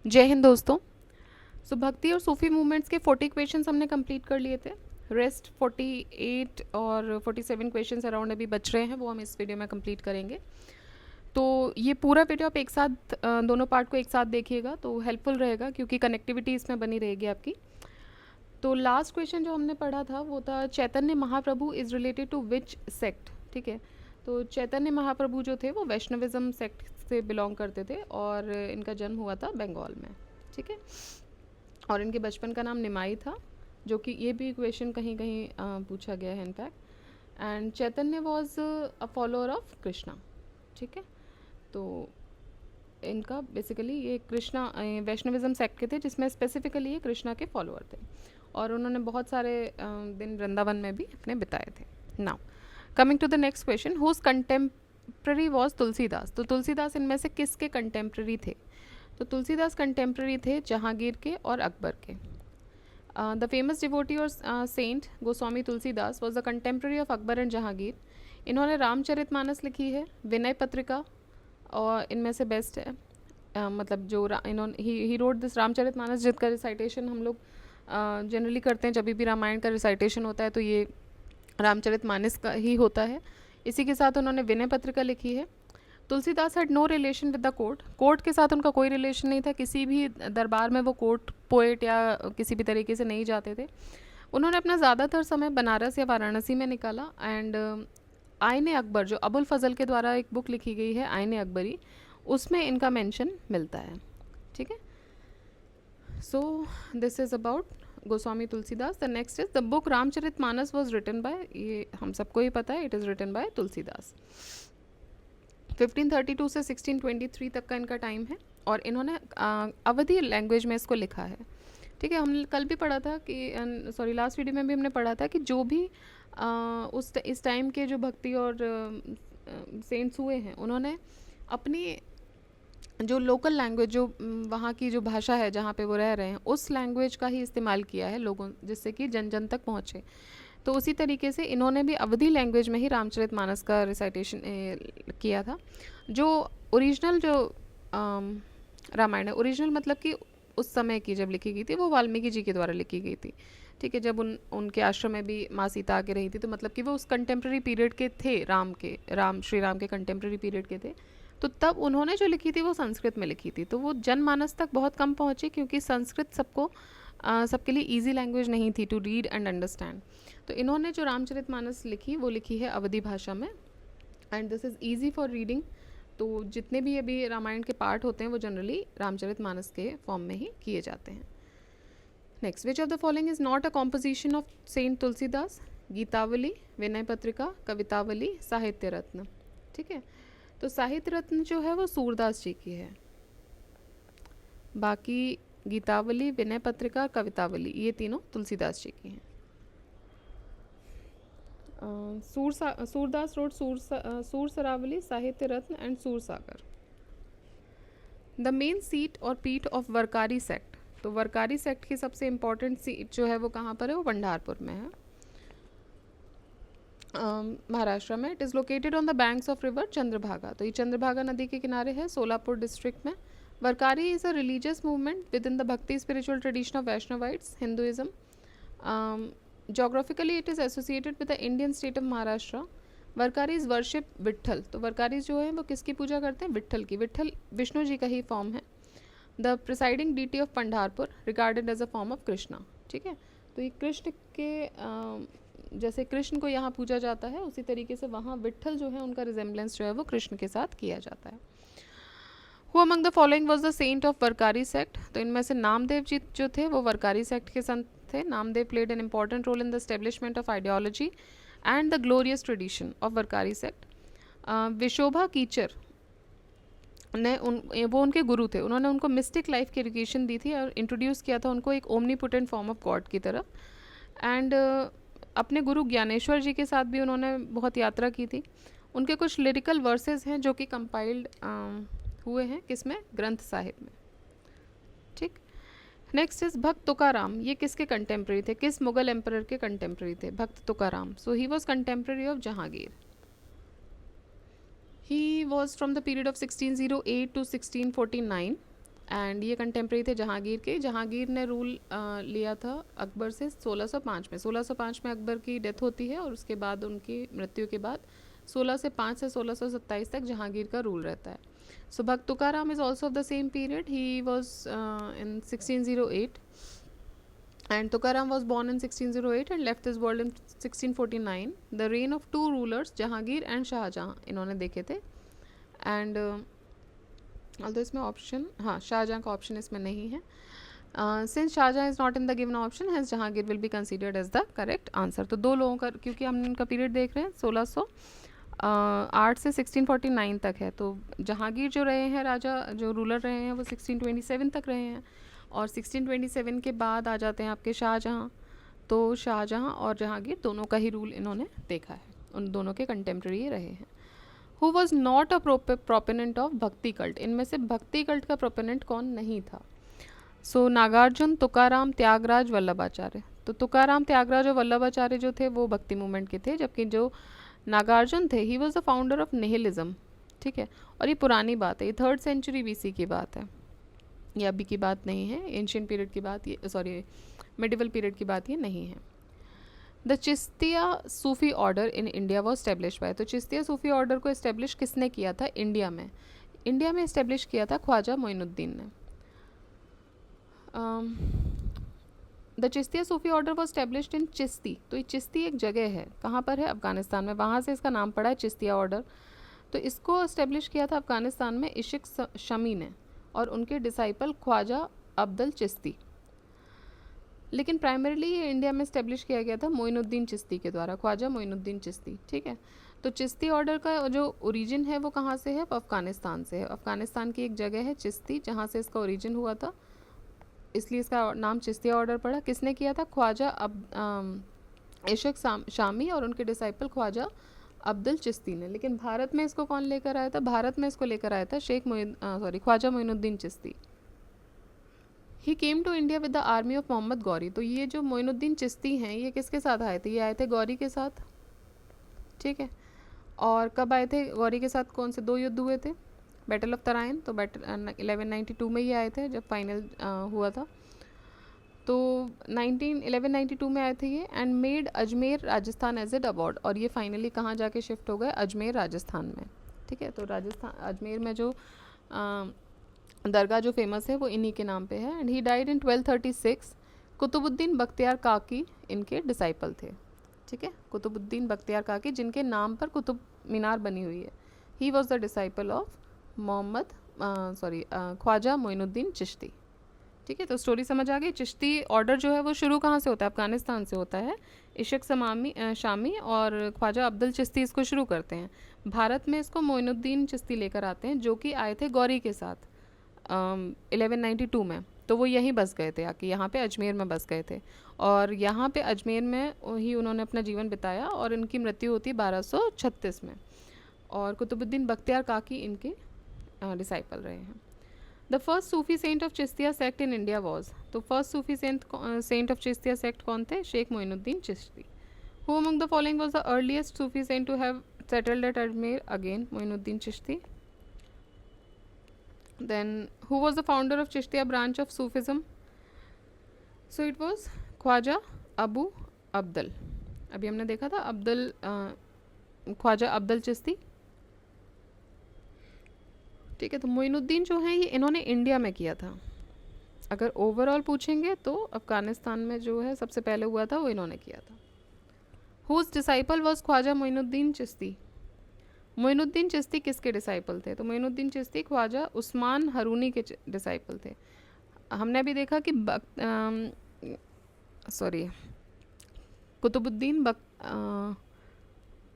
जय हिंद दोस्तों। भक्ति और सूफी मूवमेंट्स के 40 क्वेश्चंस हमने कंप्लीट कर लिए थे। रेस्ट 48 और 47 क्वेश्चंस अराउंड अभी बच रहे हैं, वो हम इस वीडियो में कंप्लीट करेंगे। तो ये पूरा वीडियो आप एक साथ दोनों पार्ट को एक साथ देखिएगा तो हेल्पफुल रहेगा, क्योंकि कनेक्टिविटी इसमें बनी रहेगी आपकी। तो लास्ट क्वेश्चन जो हमने पढ़ा था वो था Chaitanya Mahaprabhu is related to which sect. ठीक है, तो चैतन्य महाप्रभु जो थे वो वैष्णविज्म सेक्ट से बिलोंग करते थे और इनका जन्म हुआ था बंगाल में। ठीक है, और इनके बचपन का नाम निमाई था, जो कि ये भी क्वेश्चन कहीं कहीं पूछा गया है in fact. And Chaitanya was a follower of Krishna. ठीक है, तो इनका बेसिकली ये कृष्णा वैष्णविज्म सेक्ट के थे, जिसमें स्पेसिफिकली ये कृष्णा के फॉलोअर थे, और उन्होंने बहुत सारे दिन वृंदावन में भी अपने बिताए थे। Now coming to the next question, whose contemporary was Tulsidas. तो तुलसीदास इनमें से किसके कंटेम्प्ररी थे? तो तुलसीदास कंटेम्प्ररी थे जहांगीर के और अकबर के। द फेमस डिवोटी और saint Goswami Tulsidas was the contemporary of Akbar and Jahangir. इन्होंने रामचरितमानस लिखी है, विनय पत्रिका और इनमें से बेस्ट है। मतलब जो इन्होंने ही रोड दिस रामचरितमानस, जिसका रिसाइटेशन हम लोग जनरली करते हैं जब भी रामायण का रिसाइटेशन होता है, तो ये रामचरितमानस का ही होता है। इसी के साथ उन्होंने विनय पत्रिका लिखी है। Tulsidas had no relation with the court. Court के साथ उनका कोई रिलेशन नहीं था, किसी भी दरबार में वो कोर्ट पोएट या किसी भी तरीके से नहीं जाते थे। उन्होंने अपना ज़्यादातर समय बनारस या वाराणसी में निकाला। एंड आईने अकबर, जो अबुल फजल के द्वारा एक बुक लिखी गई है आईने अकबरी, उसमें इनका मेंशन मिलता है। ठीक है, so this is about Goswami Tulsidas. The next is the book Ramcharitmanas was written by, ये हम सबको ही पता है, it is written by Tulsidas. 1532 से 1623 तक का इनका टाइम है, और इन्होंने अवधी लैंग्वेज में इसको लिखा है। ठीक है, हमने कल भी पढ़ा था कि सॉरी लास्ट वीडियो में भी हमने पढ़ा था कि जो भी इस टाइम के जो भक्ति और सेंट्स हुए हैं, उन्होंने अपनी जो लोकल लैंग्वेज, जो वहाँ की जो भाषा है जहाँ पे वो रह रहे हैं, उस लैंग्वेज का ही इस्तेमाल किया है लोगों, जिससे कि जन जन तक पहुँचे। तो उसी तरीके से इन्होंने भी अवधी लैंग्वेज में ही रामचरितमानस का रिसाइटेशन किया था। जो ओरिजिनल जो रामायण है, ओरिजिनल मतलब कि उस समय की जब लिखी गई थी, वो वाल्मीकि जी के द्वारा लिखी गई थी। ठीक है, जब उनके आश्रम में भी माँ सीता आके रही थी, तो मतलब कि वो उस कंटेम्प्रेरी पीरियड के थे, श्री राम के कंटेम्प्रेरी पीरियड के थे। तो तब उन्होंने जो लिखी थी वो संस्कृत में लिखी थी, तो वो जनमानस तक बहुत कम पहुँची, क्योंकि संस्कृत सबके लिए ईजी लैंग्वेज नहीं थी टू रीड एंड अंडरस्टैंड। तो इन्होंने जो रामचरितमानस लिखी वो लिखी है अवधी भाषा में, and this is easy for reading. तो जितने भी अभी रामायण के पार्ट होते हैं वो जनरली रामचरितमानस के फॉर्म में ही किए जाते हैं। Next, which of the following is not a composition of saint Tulsidas? Gitavali, Vinay Patrika, Kavitavali, साहित्य रत्न। ठीक है, तो साहित्य रत्न जो है वो सूरदास जी की है। बाकी गीतावली, विनय पत्रिका, कवितावली, ये तीनों तुलसीदास जी की हैं। Surdas road Sur Saravali, Sahitya Ratna and Sursagar. The main seat और पीठ ऑफ वरकारी सेक्ट। तो वरकारी सेक्ट की सबसे इम्पॉर्टेंट सीट जो है वो कहाँ पर है? वो पंढारपुर में है, महाराष्ट्र में। It is located on the banks of river Chandrabhaga. तो ये चंद्रभागा नदी के किनारे है, सोलापुर डिस्ट्रिक्ट में। Warkari is a religious movement within the Bhakti spiritual tradition of Vaishnavites Hinduism. Geographically it is associated with the Indian state of Maharashtra. Warkaris worship Vitthal. तो वरकारीज जो है वो किसकी पूजा करते हैं? विट्ठल की। विट्ठल विष्णु जी का ही फॉर्म है। The presiding deity of Pandharpur regarded as a form of Krishna. ठीक है, तो ये कृष्ण के जैसे कृष्ण को यहाँ पूजा जाता है, उसी तरीके से वहाँ विट्ठल जो है उनका रिजेम्बलेंस जो है वो कृष्ण के साथ किया जाता है। Who among the following was the saint of Warkari sect? तो इनमें से नामदेव जी जो थे वो वरकारी सेक्ट के संत थे। Namdev played an important role in the establishment of ideology and the glorious tradition of Warkari sect. Visoba Khechar ने वो उनके गुरु थे। उन्होंने उनको मिस्टिक लाइफ की एजुकेशन दी थी और इंट्रोड्यूस किया था उनको एक ओमनीपोटेंट फॉर्म ऑफ गॉड की तरफ। एंड अपने गुरु ज्ञानेश्वर जी के साथ भी उन्होंने बहुत यात्रा की थी। उनके कुछ लिरिकल वर्सेस हैं जो कि कंपाइल्ड हुए हैं किसमें? ग्रंथ साहिब में। ठीक, नेक्स्ट इज भक्त तुकाराम। ये किसके कंटेम्प्रेरी थे? किस मुगल एम्परर के कंटेम्प्रेरी थे भक्त Tukaram? So he was contemporary of Jahangir. He was from the period of 1608 to 1649 and ये कंटेम्प्रेरी थे जहांगीर के। जहांगीर ने रूल लिया था अकबर से 1605 में। 1605 में अकबर की डेथ होती है और उसके बाद उनकी मृत्यु के बाद 1605 से 1627 तक जहांगीर का रूल रहता है। सो भक्त Tukaram is also of the same period. He was in 1608 and Tukaram was born in 1608 and left this world in 1649. The reign of two rulers Jahangir and Shahjahan इन्होंने देखे थे। एंड although इसमें ऑप्शन, हाँ शाहजहाँ का option इसमें नहीं है। Since Shahjahan is not in the given option has Jahangir will be considered as the correct answer. तो दो लोगों का, क्योंकि हम इनका पीरियड देख रहे हैं 1608 से 1649 तक है, तो जहांगीर जो रहे हैं राजा, जो रूलर रहे हैं वो 1627 तक रहे हैं, और 1627 के बाद आ जाते हैं आपके शाहजहाँ। तो शाहजहाँ और जहांगीर दोनों का ही रूल इन्होंने देखा है, उन दोनों के कंटेम्प्रेरी रहे हैं। Who was not a proponent of भक्ति कल्ट, इनमें से भक्ति कल्ट का प्रोपोनेंट कौन नहीं था? सो नागार्जुन, तुकाराम, त्यागराज, वल्लभाचार्य। तो तुकाराम, त्यागराज और वल्लभाचार्य जो थे वो भक्ति मूवमेंट के थे, जबकि जो नागार्जुन थे ही was the founder of nihilism. ठीक है, और ये पुरानी बात है, ये 3rd सेंचुरी BC की बात है, ये अभी की बात नहीं है, एंशियंट पीरियड की बात, ये सॉरी मिडिवल पीरियड की बात ये नहीं है। The Chishtiya Sufi order in India was establish by, तो चिश्तिया सूफ़ी ऑर्डर को इस्टेब्लिश किसने किया था इंडिया में? इंडिया में इस्टेब्लिश किया था ख्वाजा मोइनुद्दीन ने। The Chishtiya Sufi order was established in Chishti, तो ये चिश्ती एक जगह है, कहाँ पर है? अफगानिस्तान में, वहाँ से इसका नाम पड़ा है चिश्तिया ऑर्डर। तो इसको इस्टेब्लिश किया था अफगानिस्तान में इशिक शमी ने और उनके डिसाइपल ख्वाजा अब्दुल चिश्ती। लेकिन प्राइमरीली ये इंडिया में इस्टेब्लिश किया गया था मोइनुद्दीन चिश्ती के द्वारा, ख्वाजा मोइनुद्दीन चिश्ती। ठीक है, तो चिश्ती ऑर्डर का जो ओरिजिन है वो कहाँ से है? वो अफ़गानिस्तान से है। अफ़गानिस्तान की एक जगह है चिश्ती जहाँ से इसका ओरिजिन हुआ था, इसलिए इसका नाम चिश्तिया ऑर्डर पड़ा। किसने किया था? ख्वाजा इशक शामी और उनके डिसाइपल ख्वाजा अब्दुल चिश्ती ने। लेकिन भारत में इसको कौन लेकर आया था? भारत में इसको लेकर आया था Khwaja Moinuddin Chishti. He came to India with the army of Mohammad Ghori. तो ये जो मोइनुद्दीन चिश्ती हैं ये किसके साथ आए थे? ये आए थे गौरी के साथ। ठीक है, और कब आए थे गौरी के साथ? कौन से 2 युद्ध हुए थे? बैटल ऑफ तराइन, तो 1192 में ये आए थे जब फाइनल हुआ था। तो 1192 में आए थे ये, and made Ajmer Rajasthan as add award, और ये फाइनली कहाँ जाके शिफ्ट हो गए? अजमेर राजस्थान में। ठीक है, तो राजस्थान अजमेर में जो दरगाह जो फेमस है वो इन्हीं के नाम पे है। And he died in 1236। Qutbuddin Bakhtiyar Kaki इनके डिसाइपल थे। ठीक है, कुतुबुद्दीन बख्तियार काकी जिनके नाम पर कुतुब मीनार बनी हुई है, he was the disciple of Khwaja Moinuddin Chishti. ठीक है, तो स्टोरी समझ आ गई। चिश्ती ऑर्डर जो है वो शुरू कहाँ से होता है? अफगानिस्तान से होता है। इशक शामी और ख्वाजा अब्दुल चिश्ती इसको शुरू करते हैं। भारत में इसको मोइनुद्दीन चिश्ती लेकर आते हैं, जो कि आए थे गौरी के साथ 1192 में। तो वो यहीं बस गए थे, आके यहाँ पे अजमेर में बस गए थे, और यहाँ पे अजमेर में ही उन्होंने अपना जीवन बिताया, और इनकी मृत्यु होती 1236 में। और कुतुबुद्दीन बख्तियार काकी इनके डिसाइपल रहे हैं। The first Sufi saint of Chishtiya sect in India was, तो first Sufi saint of Chishtiya sect कौन थे? Sheikh Moinuddin Chishti. Who among the following was the earliest Sufi saint to have settled at Ajmer? Again Moinuddin Chishti. Then who was the founder of Chishtiya branch of Sufism? So it was Khwaja Abu Abdul. अभी हमने देखा था ख्वाजा अब्दुल चिश्ती। ठीक है, तो मोइनुद्दीन जो है ये इन्होंने इंडिया में किया था। अगर ओवरऑल पूछेंगे तो अफगानिस्तान में जो है सबसे पहले हुआ था वो इन्होंने किया था। Whose disciple was Khwaja Moinuddin Chishti. Moinuddin Chishti किसके डिसाइपल थे? तो मोइनुद्दीन चिश्ती ख्वाजा उस्मान हरूनी के डिसाइपल थे। हमने अभी देखा कि कुतुबुद्दीन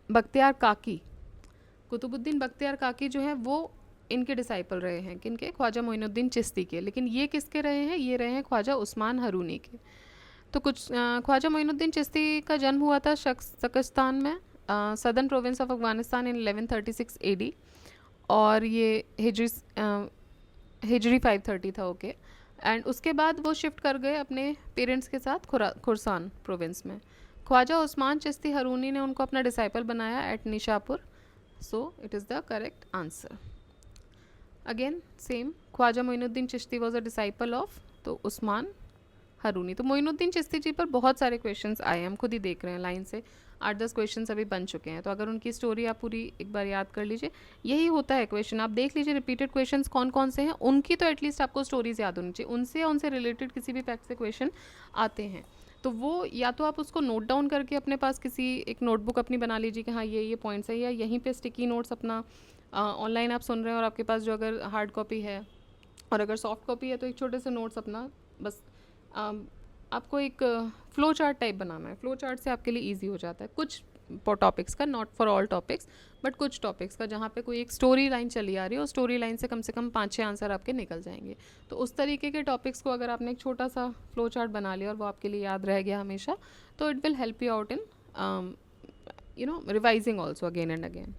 बख्तियार काकी, कुतुबुद्दीन बख्तियार काकी जो है वो इनके डिसाइपल रहे हैं, किनके? ख्वाजा मोइनुद्दीन चिश्ती के। लेकिन ये किसके रहे हैं? ये रहे हैं ख्वाजा उस्मान हरूनी के। तो कुछ ख्वाजा मोइनुद्दीन चिश्ती का जन्म हुआ था शकिस्तान में, southern province of Afghanistan in 1136 AD, और ये हिजरी 530 था। ओके, एंड उसके बाद वो शिफ्ट कर गए अपने पेरेंट्स के साथ खुरसान प्रोविंस में। ख्वाजा उस्मान चिश्ती हरूनी ने उनको अपना डिसाइपल बनाया at Nishapur. So it is the correct answer. Again same, Khwaja Moinuddin Chishti was a disciple of, तो उस्मान हरूनी। तो मोइनुद्दीन चिश्ती जी पर बहुत सारे क्वेश्चंस आए हैं, हम खुद ही देख रहे हैं लाइन से 8-10 क्वेश्चंस अभी बन चुके हैं। तो अगर उनकी स्टोरी आप पूरी एक बार याद कर लीजिए, यही होता है क्वेश्चन, आप देख लीजिए रिपीटेड क्वेश्चंस कौन कौन से हैं, उनकी तो एटलीस्ट आपको स्टोरीज याद होनी चाहिए, उनसे या उनसे रिलेटेड किसी भी फैक्ट से क्वेश्चन आते हैं। तो वो या तो आप उसको नोट डाउन करके अपने पास किसी एक नोटबुक अपनी बना लीजिए कि हाँ ये पॉइंट्स है, या यहीं पे स्टिकी नोट्स अपना, ऑनलाइन आप सुन रहे हैं और आपके पास जो अगर हार्ड कॉपी है और अगर सॉफ्ट कॉपी है तो एक छोटे से नोट्स अपना बस, आपको एक फ्लो चार्ट टाइप बनाना है। फ्लो चार्ट से आपके लिए ईजी हो जाता है कुछ टॉपिक्स का, not for all topics but कुछ टॉपिक्स का, जहाँ पे कोई एक स्टोरी लाइन चली आ रही है और स्टोरी लाइन से कम 5-6 आंसर आपके निकल जाएंगे। तो उस तरीके के टॉपिक्स को अगर आपने एक छोटा सा फ्लो चार्ट बना लिया और वो आपके लिए याद रह गया हमेशा, तो it will help you out in revising also again and again.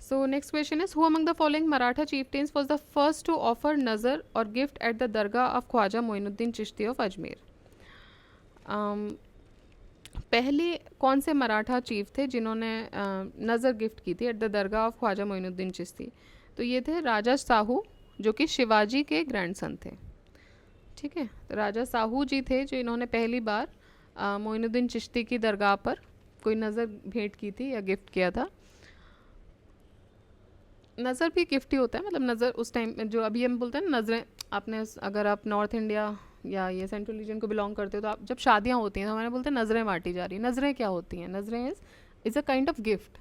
So next question is, who among the following Maratha chieftains was the first to offer nazar or gift at the dargah of Khwaja Moinuddin Chishti of Ajmer? पहले कौन से Maratha chief थे जिन्होंने नज़र gift की थी at the dargah of Khwaja Moinuddin Chishti? तो ये थे राजा साहू, जो कि शिवाजी के ग्रैंडसन थे। ठीक है, तो राजा साहू जी थे जो इन्होंने पहली बार मोइनुद्दीन चिश्ती की दरगाह पर कोई नज़र भेंट की थी या गिफ्ट किया था। नज़र भी गिफ्ट ही होता है, मतलब नज़र उस टाइम जो अभी हम बोलते हैं ना नज़रें, आपने अगर आप नॉर्थ इंडिया या ये सेंट्रल रीजन को बिलोंग करते हो तो आप जब शादियाँ होती हैं तो हमारे बोलते हैं नज़रें बांटी जा रही हैं। नज़रें क्या होती हैं? नज़रें is a kind of gift,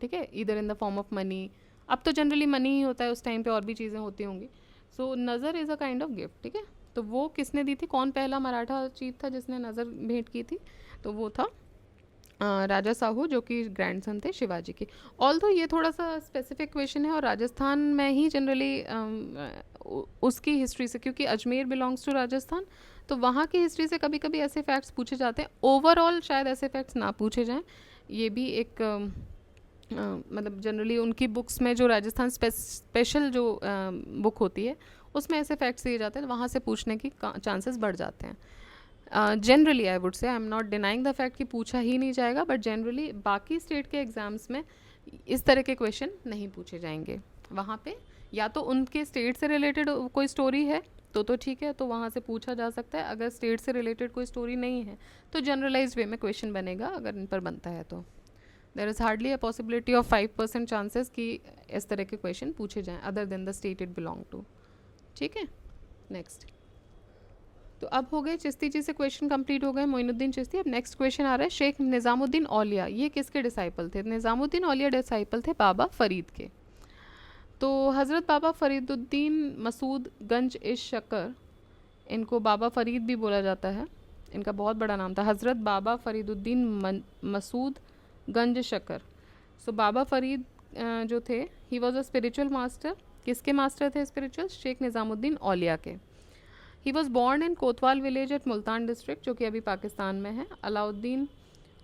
ठीक है, इधर in the form of money. अब तो जनरली मनी ही होता है, उस टाइम पे और भी चीज़ें होती होंगी। सो नज़र is a kind of gift, ठीक है। तो वो किसने दी थी? कौन पहला मराठा चीफ था जिसने नज़र भेंट की थी? तो वो था राजा साहू, जो कि ग्रैंडसन थे शिवाजी के। ऑल्दो ये थोड़ा सा स्पेसिफिक क्वेश्चन है और राजस्थान में ही जनरली उसकी हिस्ट्री से, क्योंकि अजमेर बिलोंग्स टू राजस्थान, तो वहाँ की हिस्ट्री से कभी कभी ऐसे फैक्ट्स पूछे जाते हैं। ओवरऑल शायद ऐसे फैक्ट्स ना पूछे जाएं, ये भी एक मतलब जनरली उनकी बुक्स में जो राजस्थान स्पेशल जो बुक होती है उसमें ऐसे फैक्ट्स दिए जाते हैं, वहाँ से पूछने की चांसेस बढ़ जाते हैं। Generally I would say, I am not denying the fact कि पूछा ही नहीं जाएगा, बट जनरली बाकी स्टेट के एग्ज़ाम्स में इस तरह के क्वेश्चन नहीं पूछे जाएंगे। वहाँ पे या तो उनके स्टेट से रिलेटेड कोई स्टोरी है तो ठीक है, तो वहाँ से पूछा जा सकता है। अगर स्टेट से रिलेटेड कोई स्टोरी नहीं है तो जनरलाइज्ड वे में क्वेश्चन बनेगा, अगर इन पर बनता है तो। There is hardly a possibility of 5% chances कि इस तरह के क्वेश्चन पूछे जाएँ other than the state it belong to. ठीक है, नेक्स्ट। तो अब हो गए चिश्ती जी से क्वेश्चन कंप्लीट हो गए, मोइनुद्दीन चिश्ती। अब नेक्स्ट क्वेश्चन आ रहा है शेख निज़ामुद्दीन औलिया, ये किसके डिसाइपल थे? निज़ामुद्दीन औलिया डिसाइपल थे बाबा फरीद के। तो हज़रत बाबा फरीदुद्दीन मसूद गंज इश शक्कर, इनको बाबा फ़रीद भी बोला जाता है, इनका बहुत बड़ा नाम था हज़रत बाबा फ़रीदुद्दीन मसूद गंज शक्कर। सो बाबा फ़रीद जो थे, he was a spiritual master. किसके मास्टर थे स्पिरिचुअल? शेख निज़ामुद्दीन औलिया के। He was born in Kotwal village eight Multan district, जो कि अभी पाकिस्तान में है। अलाउद्दीन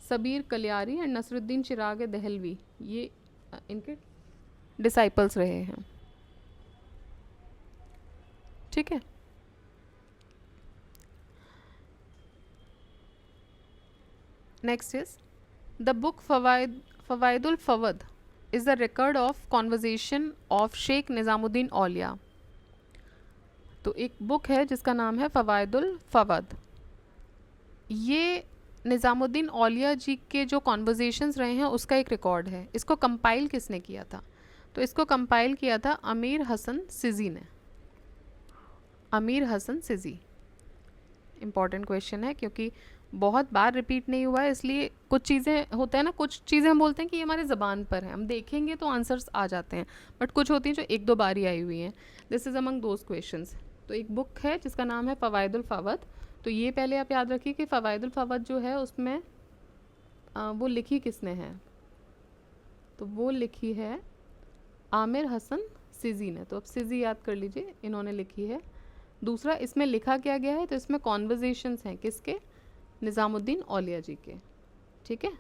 सबीर कलियारी एंड नसरुद्दीन चिराग दहलवी, ये इनके डिसाइपल्स रहे हैं। ठीक है, next is the book Fawaidul Fuad is the record of conversation of Sheikh Nizamuddin Auliya. तो एक बुक है जिसका नाम है फवाइदुल फवद। ये निज़ामुद्दीन औलिया जी के जो कॉन्वर्जेशंस रहे हैं उसका एक रिकॉर्ड है। इसको कंपाइल किसने किया था? तो इसको कंपाइल किया था अमीर हसन सिजी ने। अमीर हसन सिजी, इम्पॉर्टेंट क्वेश्चन है क्योंकि बहुत बार रिपीट नहीं हुआ है, इसलिए कुछ चीज़ें होता है ना, कुछ चीज़ें हम बोलते हैं कि ये हमारे ज़बान पर है, हम देखेंगे तो आंसर्स आ जाते हैं, बट कुछ होती हैं जो एक दो बार ही आई हुई हैं। This is among those questions. तो एक बुक है जिसका नाम है फवाइदुल फवद। तो ये पहले आप याद रखिए कि फवाइदुल फवद जो है उसमें वो लिखी किसने है? तो वो लिखी है आमिर हसन सिजी ने। तो अब सिजी याद कर लीजिए, इन्होंने लिखी है। दूसरा, इसमें लिखा क्या गया है? तो इसमें कॉन्वर्जेशंस हैं किसके? निज़ामुद्दीन औलिया जी के। ठीक है,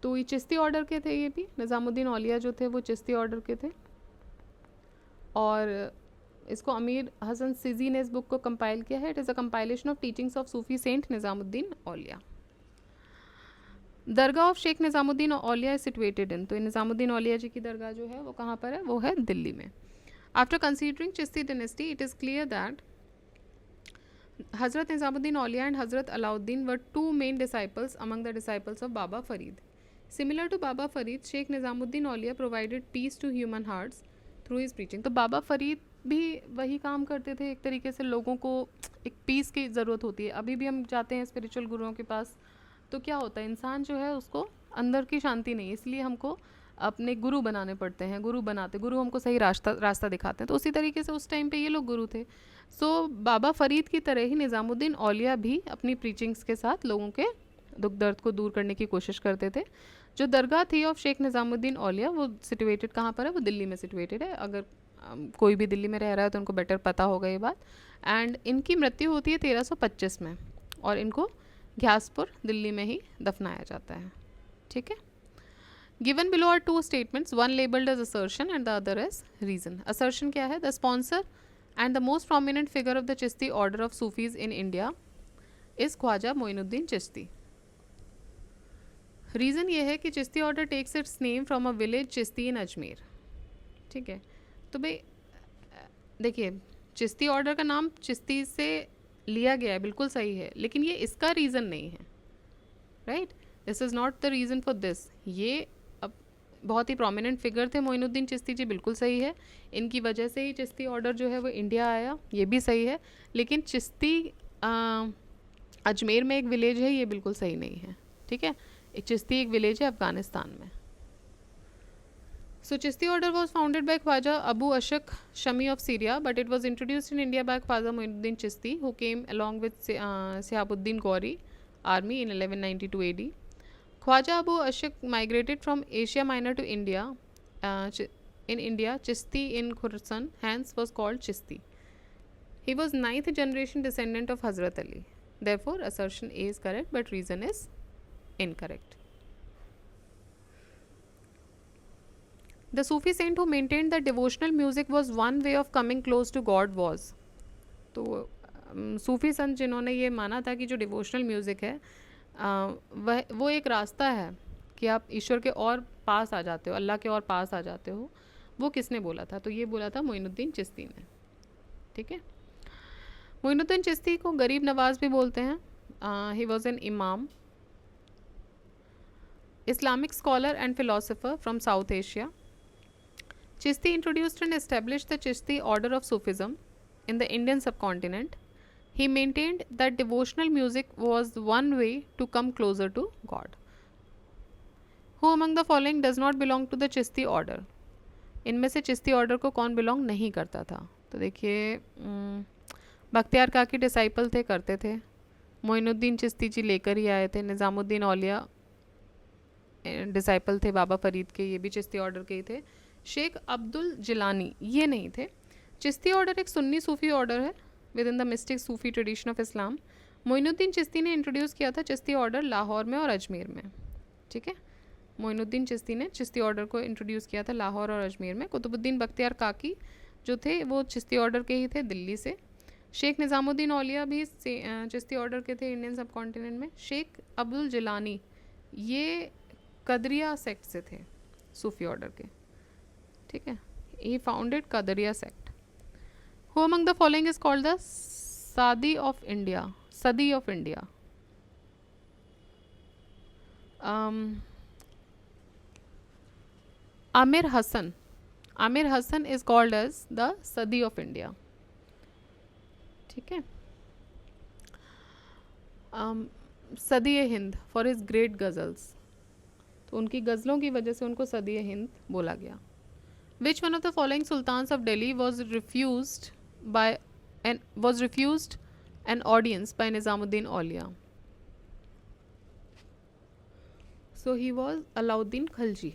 तो ये चिश्ती ऑर्डर के थे, ये भी निज़ामुद्दीन औलिया जो थे वो चिश्ती ऑर्डर के थे, और इसको अमीर हसन सिजी ने इस बुक को कंपाइल किया है। It is a compilation of teachings of Sufi saint Nizamuddin Auliya. Dargah of Sheikh Nizamuddin Auliya is situated in, तो निज़ामुद्दीन औलिया जी की दरगाह जो है वो कहाँ पर है, वो है दिल्ली में. After considering Chishti dynasty it is clear that Hazrat Nizamuddin Aulia and Hazrat Alauddin were two main disciples among the disciples of Baba Farid. Similar to Baba Farid, Sheikh Nizamuddin Aulia provided peace to human hearts through his preaching. तो बाबा फरीद भी वही काम करते थे, एक तरीके से लोगों को एक पीस की ज़रूरत होती है. अभी भी हम जाते हैं स्पिरिचुअल गुरुओं के पास तो क्या होता है, इंसान जो है उसको अंदर की शांति नहीं, इसलिए हमको अपने गुरु बनाने पड़ते हैं. गुरु हमको सही रास्ता दिखाते हैं. तो उसी तरीके से उस टाइम पे ये लोग गुरु थे. सो बाबा फरीद की तरह ही निज़ामुद्दीन औलिया भी अपनी प्रीचिंग्स के साथ लोगों के दुख दर्द को दूर करने की कोशिश करते थे. जो दरगाह थी ऑफ शेख निज़ामुद्दीन औलिया वो सिचुएटेड कहाँ पर है, वो दिल्ली में सिचुएटेड है. अगर कोई भी दिल्ली में रह रहा है तो उनको बेटर पता होगा ये बात. एंड इनकी मृत्यु होती है 1325 में और इनको घ्यासपुर दिल्ली में ही दफनाया जाता है. ठीक है. Given below are two statements, one labelled as assertion and the other as reason. Assertion क्या है, the sponsor and the most prominent figure of the Chishti order of Sufis in India is Khwaja Moinuddin Chishti. Reason ये है कि Chishti order takes its name from a village Chishti in Ajmer. ठीक है. तो भाई देखिए, चिश्ती ऑर्डर का नाम चिश्ती से लिया गया है, बिल्कुल सही है, लेकिन ये इसका रीज़न नहीं है. Right, this is not the reason for this. ये बहुत ही प्रोमिनेंट फिगर थे मोइनुद्दीन चिश्ती जी, बिल्कुल सही है. इनकी वजह से ही चिश्ती ऑर्डर जो है वो इंडिया आया, ये भी सही है. लेकिन चिश्ती अजमेर में एक विलेज है, ये बिल्कुल सही नहीं है. ठीक है. एक चिश्ती एक विलेज है अफ़गानिस्तान में. So Chishti order was founded by Khwaja Abu Ishaq Shami of Syria, but it was introduced in India by Khwaja Moinuddin Chishti who came along with Shihabuddin Ghori army in 1192 AD. Khwaja Abu Ashok migrated from Asia Minor to India. In India, Chishti in Khurasan hence was called Chishti. He was 9th generation descendant of Hazrat Ali. Therefore, assertion A is correct, but reason is incorrect. The Sufi saint who maintained that devotional music was one way of coming close to God was. तो सूफी संत जिन्होंने ये माना था कि जो devotional music है वो एक रास्ता है कि आप ईश्वर के और पास आ जाते हो, अल्लाह के और पास आ जाते हो, वो किसने बोला था, तो ये बोला था मोइनुद्दीन चिश्ती ने. ठीक है. मोइनुद्दीन चिश्ती को गरीब नवाज भी बोलते हैं. ही वॉज एन इमाम, Islamic scholar and philosopher from south Asia. Chishti introduced and established the Chishti order of Sufism in the Indian subcontinent. He maintained that devotional music was one way to come closer to God. Who among the following does not belong to the Chishti order? इनमें से Chishti order को कौन belong नहीं करता था? तो देखिए, बख्तियार काकी डिसाइपल थे, करते थे. मोइनुद्दीन चिश्ती जी लेकर ही आए थे. निज़ामुद्दीन औलिया डिसाइपल थे बाबा फरीद के, ये भी चिश्ती ऑर्डर के ही थे. शेख अब्दुल जिलानी ये नहीं थे. चिश्ती ऑर्डर एक सुन्नी सूफ़ी ऑर्डर है with in the mystic Sufi tradition of Islam. Moinuddin Chishti ने इंट्रोड्यूस किया था चिश्ती ऑर्डर लाहौर में और अजमेर में. ठीक है. मोइनुद्दीन चिश्ती ने चिश्ती ऑर्डर को इंट्रोड्यूस किया था लाहौर और अजमेर में. कुतुबुद्दीन बख्तियार काकी जो थे वो चिश्ती ऑर्डर के ही थे दिल्ली से. शेख निज़ामुद्दीन औलिया भी चिश्ती ऑर्डर के थे इंडियन सब कॉन्टिनेंट में. शेख अब्दुल जिलानी ये कदरिया सेक्ट से थे, सूफ़ी ऑर्डर के. ठीक है. He founded Qadiriya sect. Who among the following is called the Sadi of India? Sadi of India. Amir Hassan. Amir Hassan is called as the Sadi of India. ठीक है. सदी Hind for his great ghazals, तो उनकी गज़लों की वजह से उनको सदी हिंद बोला गया. Which one of the following sultans of Delhi was refused an audience by Nizamuddin Aulia? So he was Alauddin Khilji.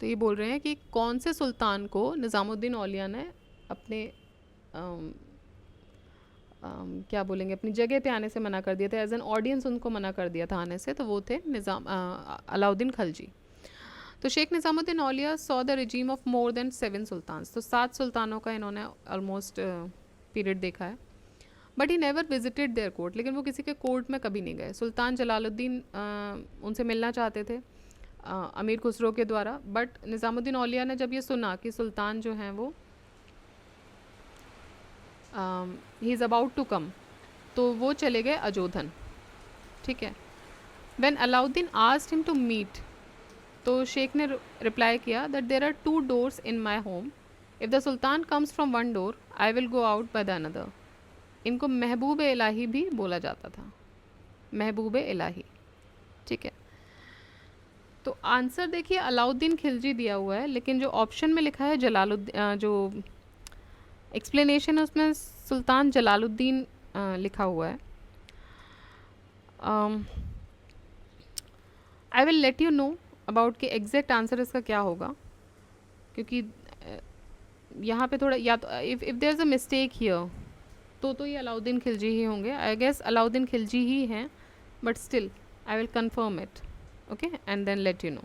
तो ये बोल रहे हैं कि कौन से सुल्तान को निज़ामुद्दीन औलिया ने अपने क्या बोलेंगे अपनी जगह पे आने से मना कर दिया था, एज एन ऑडियंस उनको मना कर दिया था आने से, तो वो थे अलाउद्दीन खलजी. तो Sheikh Nizamuddin Auliya saw the regime of more than 7 sultans, तो 7 सुल्तानों का इन्होंने ऑलमोस्ट पीरियड देखा है. But he never visited their court, लेकिन वो किसी के कोर्ट में कभी नहीं गए। सुल्तान जलालुद्दीन उनसे मिलना चाहते थे अमीर खुसरो के द्वारा, बट निज़ामुद्दीन औलिया ने जब ये सुना कि सुल्तान जो हैं वो he is about to come, तो वो चले गए अजोधन, ठीक है। When Alauddin asked him to meet, तो शेख ने रिप्लाई किया that there are 2 doors in my home, if the sultan comes from 1 door I will go out by the another. इनको महबूब इलाही भी बोला जाता था, महबूब इलाही, ठीक है। तो आंसर देखिए अलाउद्दीन खिलजी दिया हुआ है, लेकिन जो ऑप्शन में लिखा है जलालुद्दीन, जो एक्सप्लेनेशन है उसमें सुल्तान जलालुद्दीन लिखा हुआ है। I will let you know about कि एग्जैक्ट आंसर इसका क्या होगा, क्योंकि यहाँ पे थोड़ा या तो if there is a mistake here, तो ये अलाउद्दीन खिलजी ही होंगे। आई गेस अलाउद्दीन खिलजी ही हैं, but still I will confirm it, okay, and then let you know.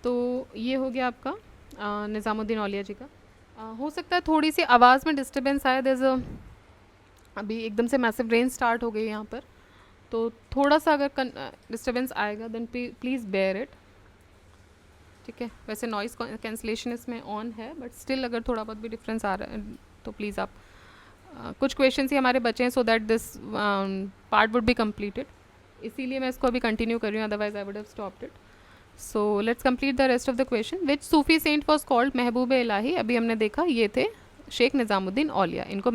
तो ये हो गया आपका निज़ामुद्दीन औलिया जी का। हो सकता है थोड़ी सी आवाज़ में डिस्टर्बेंस आए, देयर अभी एकदम से मैसिव रेन स्टार्ट हो गई यहाँ पर, तो थोड़ा सा अगर डिस्टर्बेंस आएगा देन प्लीज़ बेयर इट, ठीक है। वैसे नॉइज़ कैंसलेशन इसमें ऑन है, बट स्टिल अगर थोड़ा बहुत भी डिफरेंस आ रहा है तो प्लीज़ आप कुछ क्वेश्चंस ही हमारे बचे हैं, so that this part would be completed, इसीलिए मैं इसको अभी कंटिन्यू कर रही हूँ, otherwise I would have stopped it. So let's complete the rest of the question. Which Sufi saint was called Mehboob Ilahi? अभी हमने देखा ये थे शेख निज़ामुद्दीन औलिया, इनको